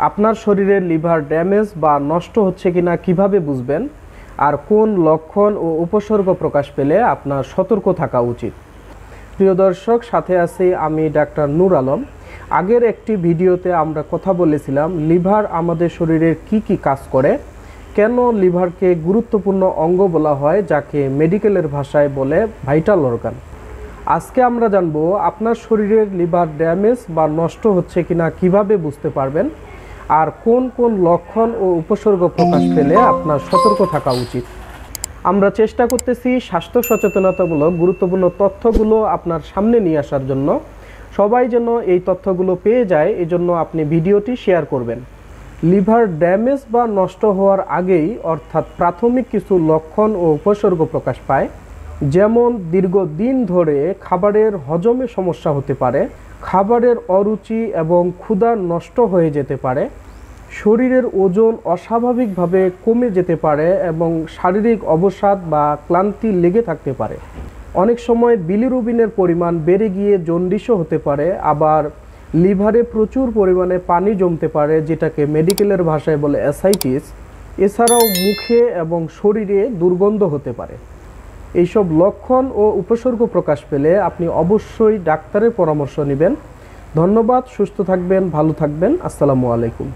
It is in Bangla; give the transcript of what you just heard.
আপনার শরীরে লিভার ড্যামেজ বা নষ্ট হচ্ছে কিনা কিভাবে বুঝবেন, আর কোন লক্ষণ ও উপসর্গ প্রকাশ পেলে আপনার সতর্ক থাকা উচিত। প্রিয় দর্শক, সাথে আছি আমি ডাক্তার নূর আলম। আগের একটি ভিডিওতে আমরা কথা বলেছিলাম লিভার আমাদের শরীরের কি কি কাজ করে, কেন লিভারকে গুরুত্বপূর্ণ অঙ্গ বলা হয়, যাকে মেডিকেলের ভাষায় বলে ভাইটাল অর্গান। আজকে আমরা জানবো আপনার শরীরের লিভার ড্যামেজ বা নষ্ট হচ্ছে কিনা কিভাবে বুঝতে পারবেন, আর কোন কোন লক্ষণ ও উপসর্গ প্রকাশ পেলে আপনার সতর্ক থাকা উচিত। আমরা চেষ্টা করতেছি স্বাস্থ্য সচেতনতামূলক গুরুত্বপূর্ণ তথ্যগুলো আপনার সামনে নিয়ে আসার জন্য। সবাই যেন এই তথ্যগুলো পেয়ে যায়, এজন্য আপনি ভিডিওটি শেয়ার করবেন। লিভার ড্যামেজ বা নষ্ট হওয়ার আগেই অর্থাৎ প্রাথমিক কিছু লক্ষণ ও উপসর্গ প্রকাশ পায়, যেমন দীর্ঘদিন ধরে খাবারের হজমে সমস্যা হতে পারে, খাবারের অরুচি এবং ক্ষুধা নষ্ট হয়ে যেতে পারে, শরীরের ওজন অস্বাভাবিকভাবে কমে যেতে পারে এবং শারীরিক অবসাদ বা ক্লান্তি লেগে থাকতে পারে। অনেক সময় বিলিরুবিনের পরিমাণ বেড়ে গিয়ে জন্ডিসও হতে পারে। আবার লিভারে প্রচুর পরিমাণে পানি জমতে পারে, যেটাকে মেডিকেলের ভাষায় বলে অ্যাসাইটিস। এছাড়াও মুখে এবং শরীরে দুর্গন্ধ হতে পারে। এইসব লক্ষণ ও উপসর্গ প্রকাশ পেলে আপনি অবশ্যই ডাক্তারের পরামর্শ নেবেন। ধন্যবাদ। সুস্থ থাকবেন, ভালো থাকবেন। আসসালামু আলাইকুম।